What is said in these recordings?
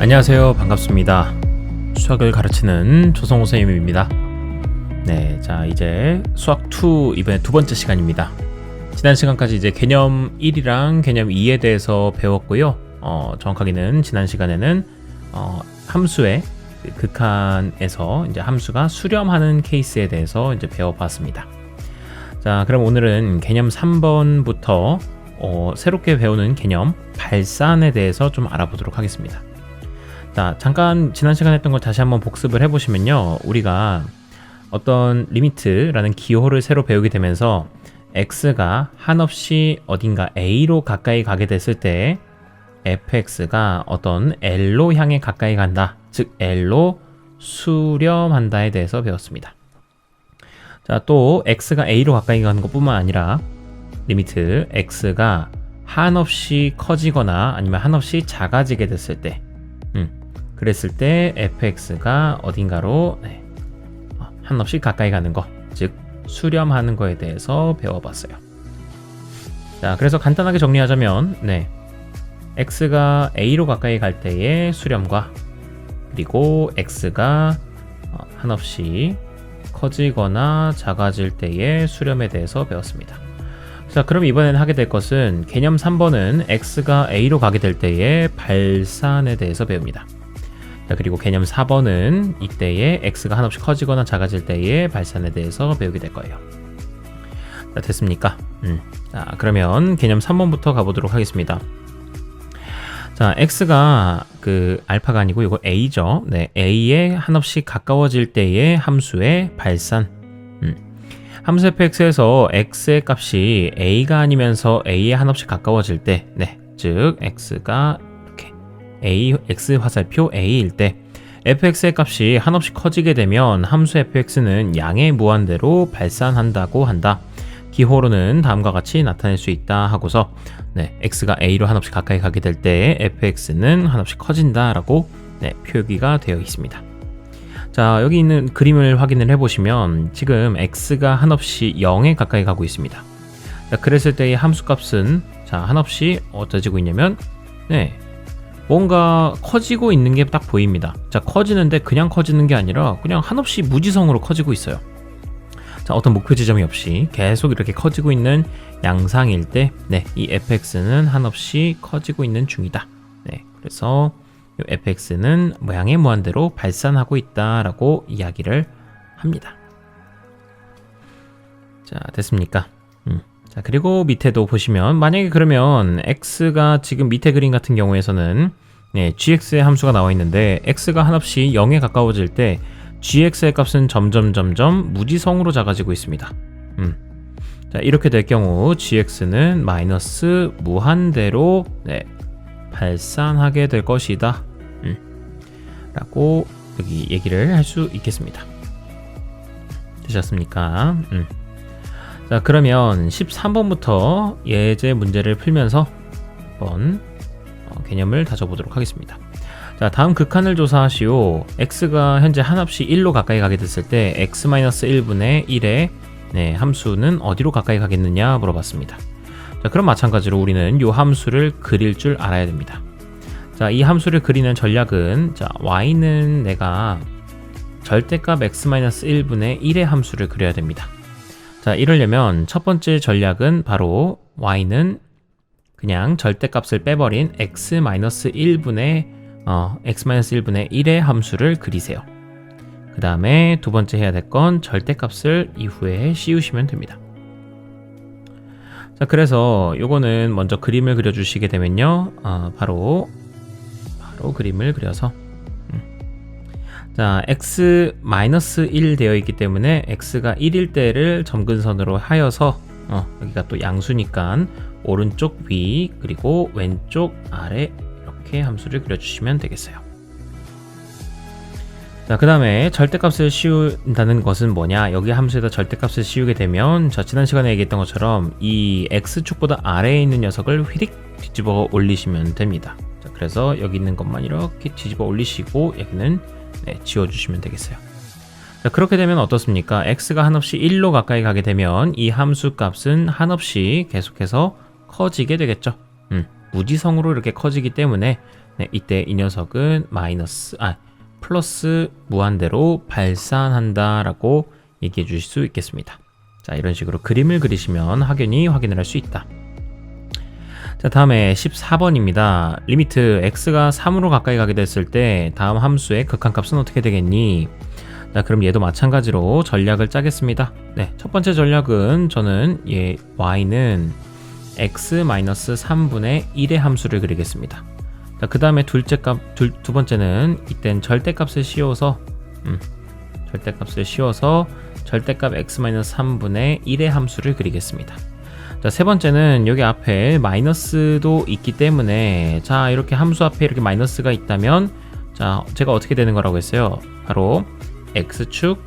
안녕하세요. 반갑습니다. 수학을 가르치는 조성호 선생님입니다. 네, 자 이제 수학 2 이번에 두 번째 시간입니다. 지난 시간까지 이제 개념 1이랑 개념 2에 대해서 배웠고요. 정확하게는 지난 시간에는 함수의 극한에서 이제 함수가 수렴하는 케이스에 대해서 이제 배워봤습니다. 자, 그럼 오늘은 개념 3번부터 새롭게 배우는 개념 발산에 대해서 좀 알아보도록 하겠습니다. 자, 잠깐 지난 시간에 했던 걸 다시 한번 복습을 해보시면요, 우리가 어떤 리미트라는 기호를 새로 배우게 되면서 x가 한없이 어딘가 a로 가까이 가게 됐을 때 fx가 어떤 l로 향해 가까이 간다, 즉 l로 수렴한다에 대해서 배웠습니다. 자, 또 x가 a로 가까이 가는 것뿐만 아니라 리미트 x가 한없이 커지거나 아니면 한없이 작아지게 됐을 때 그랬을 때 fx가 어딘가로 한없이 가까이 가는 거, 즉 수렴하는 거에 대해서 배워봤어요. 자, 그래서 간단하게 정리하자면 x가 a로 가까이 갈 때의 수렴과 그리고 x가 한없이 커지거나 작아질 때의 수렴에 대해서 배웠습니다. 자, 그럼 이번에는 하게 될 것은 개념 3번은 x가 a로 가게 될 때의 발산에 대해서 배웁니다. 자, 그리고 개념 4번은 이때의 x가 한없이 커지거나 작아질 때의 발산에 대해서 배우게 될 거예요. 자, 됐습니까? 자, 그러면 개념 3번부터 가보도록 하겠습니다. 자, x가 알파가 아니고 이거 a죠. 네, a에 한없이 가까워질 때의 함수의 발산. 함수 fx에서 x의 값이 a가 아니면서 a에 한없이 가까워질 때, 즉 x가 x 화살표 a일 때 fx의 값이 한없이 커지게 되면 함수 fx는 양의 무한대로 발산한다고 한다. 기호로는 다음과 같이 나타낼 수 있다 하고서 x가 a로 한없이 가까이 가게 될 때 fx는 한없이 커진다 라고 표기가 되어 있습니다. 자, 여기 있는 그림을 확인을 해보시면 지금 x가 한없이 0에 가까이 가고 있습니다. 자, 그랬을 때의 함수 값은 한없이 어떠지고 있냐면 뭔가 커지고 있는 게 딱 보입니다. 자, 커지는데 그냥 커지는 게 아니라 그냥 한없이 무지성으로 커지고 있어요. 자, 어떤 목표 지점이 없이 계속 이렇게 커지고 있는 양상일 때 이 fx는 한없이 커지고 있는 중이다. 그래서 이 fx는 모양의 무한대로 발산하고 있다라고 이야기를 합니다. 자, 됐습니까? 자, 그리고 밑에도 보시면 만약에 그러면 x가 지금 밑에 그림 같은 경우에서는 gx의 함수가 나와 있는데 x가 한없이 0에 가까워질 때 gx의 값은 점점 무지성으로 작아지고 있습니다. 자, 이렇게 될 경우 gx는 마이너스 무한대로 발산하게 될 것이다 라고 여기 얘기를 할 수 있겠습니다. 되셨습니까? 자, 그러면 13번부터 예제 문제를 풀면서 한번 개념을 다져보도록 하겠습니다. 자, 다음 극한을 조사하시오. x가 현재 한없이 1로 가까이 가게 됐을 때 x-1분의 1의 함수는 어디로 가까이 가겠느냐 물어봤습니다. 자, 그럼 마찬가지로 우리는 이 함수를 그릴 줄 알아야 됩니다. 자, 이 함수를 그리는 전략은 y는 내가 절대값 x-1분의 1의 함수를 그려야 됩니다. 자, 이러려면 첫 번째 전략은 바로 y는 그냥 절대값을 빼버린 x-1분의 1의 함수를 그리세요. 그 다음에 두 번째 해야 될 건 절대값을 이후에 씌우시면 됩니다. 자, 그래서 요거는 먼저 그림을 그려주시게 되면요, 바로 그림을 그려서 자, x-1 되어 있기 때문에 x가 1일 때를 점근선으로 하여서 여기가 또 양수니까 오른쪽 위 그리고 왼쪽 아래 이렇게 함수를 그려주시면 되겠어요. 자, 그 다음에 절대값을 씌운다는 것은 뭐냐, 여기 함수에다 절대값을 씌우게 되면 지난 시간에 얘기했던 것처럼 이 x축보다 아래에 있는 녀석을 휘릭 뒤집어 올리시면 됩니다. 자, 그래서 여기 있는 것만 이렇게 뒤집어 올리시고 여기는 지워주시면 되겠어요. 자, 그렇게 되면 어떻습니까? x가 한없이 1로 가까이 가게 되면 이 함수 값은 한없이 계속해서 커지게 되겠죠. 무지성으로 이렇게 커지기 때문에 네, 이때 이 녀석은 플러스 무한대로 발산한다라고 얘기해 주실 수 있겠습니다. 자, 이런 식으로 그림을 그리시면 확연히 확인을 할 수 있다. 자, 다음에 14번입니다. 리미트 x가 3으로 가까이 가게 됐을 때 다음 함수의 극한값은 어떻게 되겠니? 자, 그럼 얘도 마찬가지로 전략을 짜겠습니다. 네, 첫 번째 전략은 저는 y는 x-3분의 1의 함수를 그리겠습니다. 자, 그 다음에 두 번째는 이땐 절대값을 씌워서 절대값 x-3분의 1의 함수를 그리겠습니다. 자, 세 번째는 여기 앞에 마이너스도 있기 때문에 자, 이렇게 함수 앞에 이렇게 마이너스가 있다면 자, 제가 어떻게 되는 거라고 했어요? 바로 x축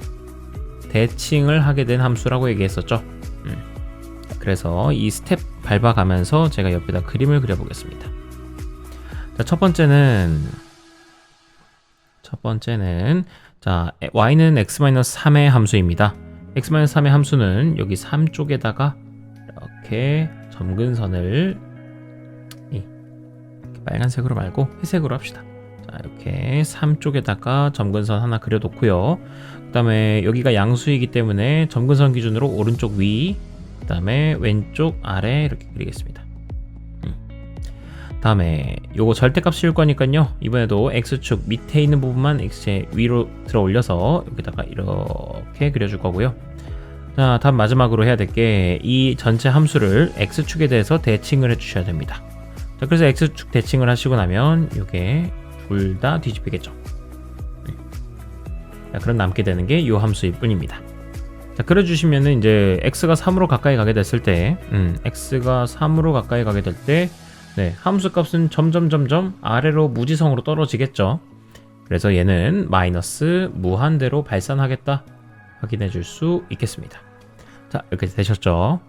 대칭을 하게 된 함수라고 얘기했었죠. 그래서 이 스텝 밟아가면서 제가 옆에다 그림을 그려보겠습니다. 자, 첫 번째는 자, y는 x-3의 함수입니다. x-3의 함수는 여기 3 쪽에다가 이렇게 점근선을 이렇게 빨간색으로 말고 회색으로 합시다. 자, 이렇게 3 쪽에다가 점근선 하나 그려놓고요. 그 다음에 여기가 양수이기 때문에 점근선 기준으로 오른쪽 위, 그 다음에 왼쪽 아래 이렇게 그리겠습니다. 다음에 요거 절대값 씌울 거니까요, 이번에도 x축 밑에 있는 부분만 x의 위로 들어 올려서 여기다가 이렇게 그려줄 거고요. 자, 다음 마지막으로 해야 될 게 이 전체 함수를 x축에 대해서 대칭을 해 주셔야 됩니다. 자, 그래서 x축 대칭을 하시고 나면 요게 둘 다 뒤집히겠죠. 자, 그럼 남게 되는 게 요 함수일 뿐입니다. 자, 그려주시면은 이제 x가 3으로 가까이 가게 됐을 때 x가 3으로 가까이 가게 될 때 네, 함수 값은 점점 아래로 무지성으로 떨어지겠죠. 그래서 얘는 마이너스 무한대로 발산하겠다 확인해 줄 수 있겠습니다. 자, 이렇게 되셨죠.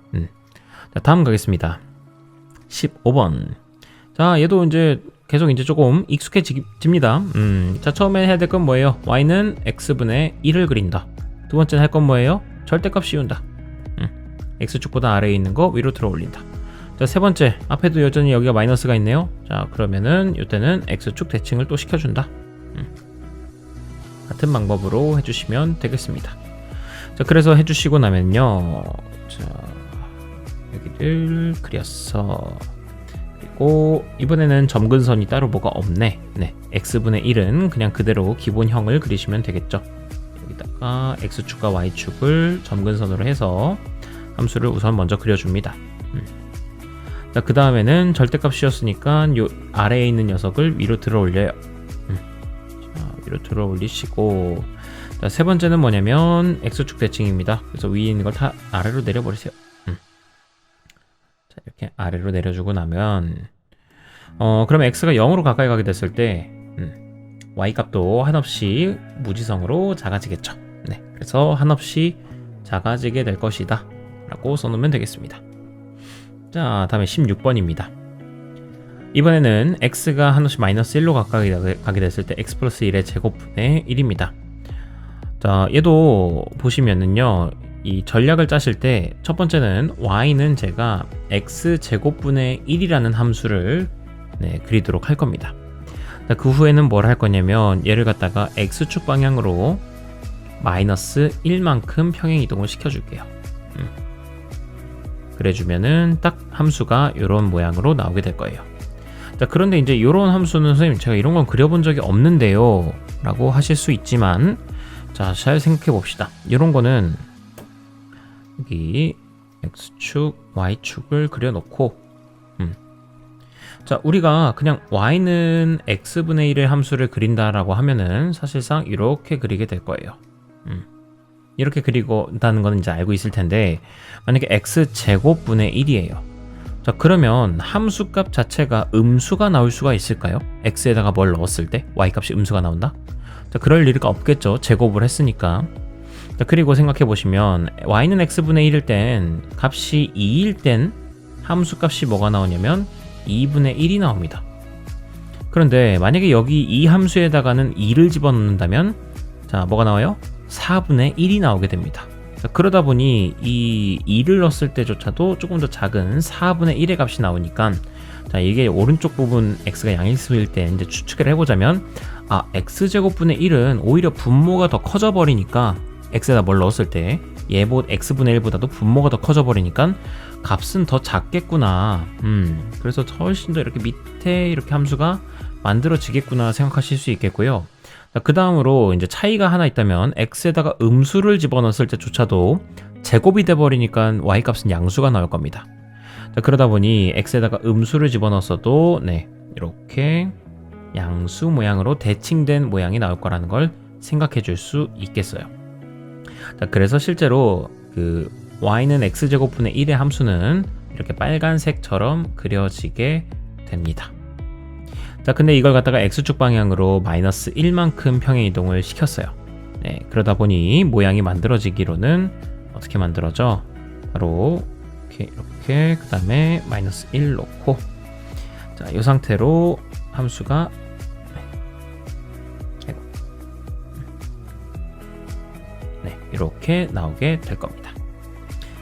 자, 다음 가겠습니다. 15번. 자, 얘도 이제 계속 이제 조금 익숙해집니다. 자, 처음에 해야 될 건 뭐예요? y는 x분의 1을 그린다. 두 번째는 할 건 뭐예요? 절대값 씌운다. x축보다 아래에 있는 거 위로 들어 올린다. 자, 세 번째, 앞에도 여전히 여기가 마이너스가 있네요. 자, 그러면은 이때는 x축 대칭을 또 시켜준다. 같은 방법으로 해주시면 되겠습니다. 자, 그래서 해주시고 나면요, 자, 여기를 그렸어. 그리고 이번에는 점근선이 따로 뭐가 없네. 네, x분의 1은 그냥 그대로 기본형을 그리시면 되겠죠. 여기다가 x축과 y축을 점근선으로 해서 함수를 우선 먼저 그려줍니다. 자, 그 다음에는 절대값 씌웠으니까 요 아래에 있는 녀석을 위로 들어 올려요. 자, 위로 들어 올리시고, 자, 세 번째는 뭐냐면 x축 대칭입니다. 그래서 위에 있는 걸 다 아래로 내려버리세요. 자, 이렇게 아래로 내려주고 나면 그럼 x가 0으로 가까이 가게 됐을 때 y 값도 한없이 무지성으로 작아지겠죠. 네, 그래서 한없이 작아지게 될 것이다 라고 써놓으면 되겠습니다. 자, 다음에 16번입니다. 이번에는 x가 한없이 마이너스 1로 가까이 가게 됐을 때 x 플러스 1의 제곱분의 1입니다. 자, 얘도 보시면은요, 이 전략을 짜실 때 첫 번째는 y는 제가 x 제곱분의 1이라는 함수를 그리도록 할 겁니다. 자, 그 후에는 뭘 할 거냐면 얘를 갖다가 x축 방향으로 마이너스 1만큼 평행 이동을 시켜줄게요. 그래주면은 딱 함수가 이런 모양으로 나오게 될 거예요. 자, 그런데 이제 이런 함수는 선생님 제가 이런 건 그려본 적이 없는데요 라고 하실 수 있지만, 자, 잘 생각해 봅시다. 이런 거는 여기 x축, y축을 그려놓고 자, 우리가 그냥 y는 x분의 1의 함수를 그린다라고 하면은 사실상 이렇게 그리게 될 거예요. 이렇게 그리고다는 거는 이제 알고 있을 텐데, 만약에 x제곱분의 1이에요. 자, 그러면 함수값 자체가 음수가 나올 수가 있을까요? x에다가 뭘 넣었을 때 y값이 음수가 나온다? 자, 그럴 리가 없겠죠. 제곱을 했으니까. 자, 그리고 생각해 보시면 y는 x분의 1일 땐 값이 2일 땐 함수값이 뭐가 나오냐면 2분의 1이 나옵니다. 그런데 만약에 여기 이 함수에다가는 2를 집어넣는다면 자, 뭐가 나와요? 4분의 1이 나오게 됩니다. 자, 그러다 보니 이 2를 넣었을 때조차도 조금 더 작은 4분의 1의 값이 나오니까 자, 이게 오른쪽 부분 x가 양일수일 때 이제 추측을 해보자면, x제곱분의 1은 오히려 분모가 더 커져 버리니까, x에다 뭘 넣었을 때 x분의 1보다도 분모가 더 커져 버리니까 값은 더 작겠구나. 그래서 훨씬 더 이렇게 밑에 이렇게 함수가 만들어지겠구나 생각하실 수 있겠고요. 그 다음으로 이제 차이가 하나 있다면, x에다가 음수를 집어넣었을 때조차도 제곱이 돼버리니까 y 값은 양수가 나올 겁니다. 자, 그러다 보니 x에다가 음수를 집어넣었어도 이렇게 양수 모양으로 대칭된 모양이 나올 거라는 걸 생각해 줄 수 있겠어요. 자, 그래서 실제로 그 y는 x제곱분의 1의 함수는 이렇게 빨간색처럼 그려지게 됩니다. 자, 근데 이걸 갖다가 x축 방향으로 마이너스 1만큼 평행 이동을 시켰어요. 그러다 보니 모양이 만들어지기로는 어떻게 만들어져? 바로 이렇게 그 다음에 마이너스 1 놓고, 자, 이 상태로 함수가 이렇게 나오게 될 겁니다.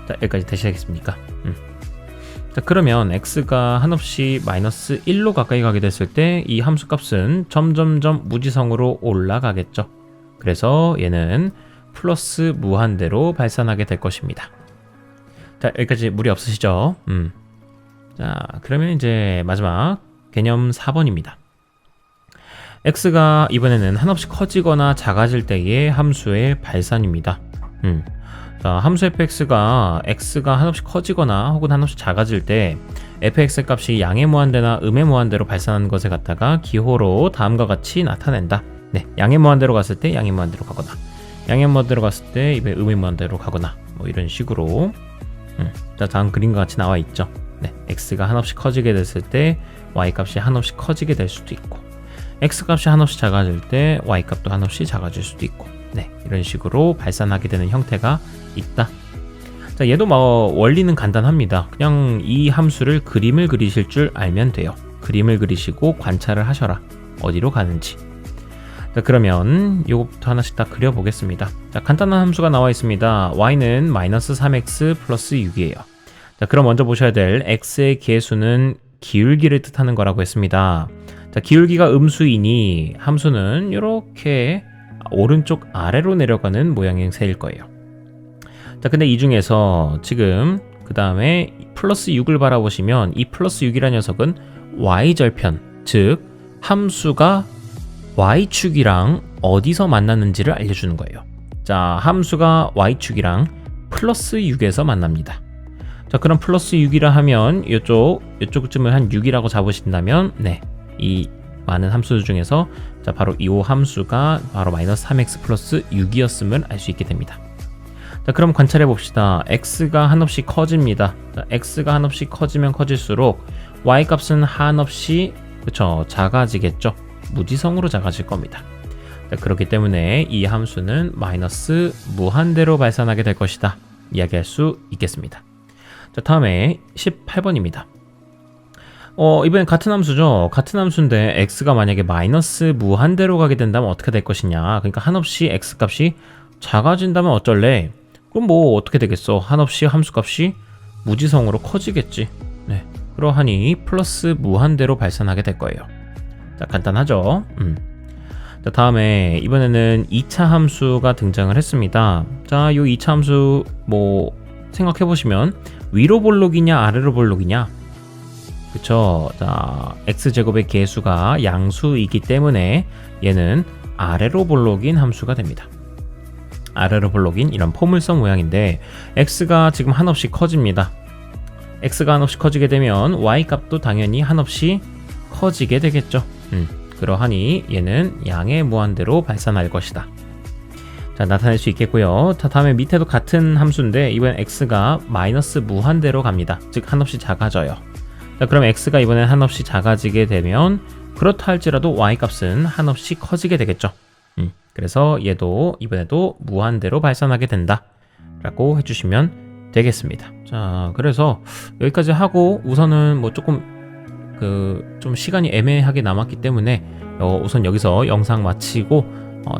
자, 여기까지 되시겠습니까? 자, 그러면 x가 한없이 마이너스 1로 가까이 가게 됐을 때 이 함수 값은 점점점 무지성으로 올라가겠죠. 그래서 얘는 플러스 무한대로 발산하게 될 것입니다. 자, 여기까지 무리 없으시죠? 자, 그러면 이제 마지막 개념 4번입니다. x가 이번에는 한없이 커지거나 작아질 때의 함수의 발산입니다. 자, 함수 fx가 x가 한없이 커지거나 혹은 한없이 작아질 때 fx 값이 양의 무한대나 음의 무한대로 발산하는 것을 갖다가 기호로 다음과 같이 나타낸다. 양의 무한대로 갔을 때 양의 무한대로 가거나, 양의 무한대로 갔을 때 음의 무한대로 가거나, 뭐 이런 식으로. 자, 다음 그림과 같이 나와 있죠. x가 한없이 커지게 됐을 때 y 값이 한없이 커지게 될 수도 있고, x 값이 한없이 작아질 때 y 값도 한없이 작아질 수도 있고, 이런 식으로 발산하게 되는 형태가 있다. 자, 얘도 뭐 원리는 간단합니다. 그냥 이 함수를 그림을 그리실 줄 알면 돼요. 그림을 그리시고 관찰을 하셔라. 어디로 가는지. 자, 그러면 이것부터 하나씩 다 그려보겠습니다. 자, 간단한 함수가 나와 있습니다. y는 마이너스 3x 플러스 6이에요. 자, 그럼 먼저 보셔야 될 x의 개수는 기울기를 뜻하는 거라고 했습니다. 자, 기울기가 음수이니 함수는 이렇게 오른쪽 아래로 내려가는 모양의 행세일 거예요. 자, 근데 이 중에서 지금 그 다음에 플러스 6을 바라보시면 이 플러스 6이라는 녀석은 y절편, 즉 함수가 y축이랑 어디서 만났는지를 알려주는 거예요. 자, 함수가 y축이랑 플러스 6에서 만납니다. 자, 그럼 플러스 6이라 하면 이쪽쯤을 한 6이라고 잡으신다면, 이 많은 함수 중에서 자, 바로 이 함수가 바로 마이너스 3x 플러스 6이었음을 알 수 있게 됩니다. 자, 그럼 관찰해 봅시다. x가 한없이 커집니다. 자, x가 한없이 커지면 커질수록 y 값은 한없이 작아지겠죠. 무지성으로 작아질 겁니다. 자, 그렇기 때문에 이 함수는 마이너스 무한대로 발산하게 될 것이다. 이야기할 수 있겠습니다. 자, 다음에 18번입니다. 이번엔 같은 함수죠. 같은 함수인데 x가 만약에 마이너스 무한대로 가게 된다면 어떻게 될 것이냐. 그러니까 한없이 x 값이 작아진다면 어쩔래? 그럼 뭐 어떻게 되겠어? 한없이 함수 값이 무지성으로 커지겠지. 그러하니 플러스 무한대로 발산하게 될 거예요. 자, 간단하죠? 자, 다음에 이번에는 2차 함수가 등장을 했습니다. 자, 이 2차 함수 뭐 생각해 보시면 위로 볼록이냐 아래로 볼록이냐, 그쵸? 자, x제곱의 개수가 양수이기 때문에 얘는 아래로 볼록인 함수가 됩니다. 아래로 볼록인 이런 포물선 모양인데, x가 지금 한없이 커집니다. x가 한없이 커지게 되면 y 값도 당연히 한없이 커지게 되겠죠. 그러하니 얘는 양의 무한대로 발산할 것이다. 자, 나타낼 수 있겠고요. 다음에 밑에도 같은 함수인데 이번엔 x가 마이너스 무한대로 갑니다. 즉 한없이 작아져요. 자, 그럼 x가 이번엔 한없이 작아지게 되면 그렇다 할지라도 y 값은 한없이 커지게 되겠죠. 그래서 얘도 이번에도 무한대로 발산하게 된다 라고 해주시면 되겠습니다. 자, 그래서 여기까지 하고 우선은 뭐 조금 좀 시간이 애매하게 남았기 때문에 우선 여기서 영상 마치고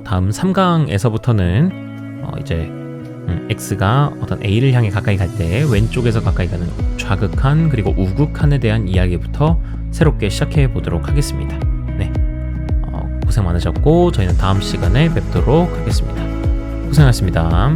다음 3강에서부터는 이제 X가 어떤 A를 향해 가까이 갈 때 왼쪽에서 가까이 가는 좌극한 그리고 우극한에 대한 이야기부터 새롭게 시작해 보도록 하겠습니다. 네, 고생 많으셨고 저희는 다음 시간에 뵙도록 하겠습니다. 고생하셨습니다.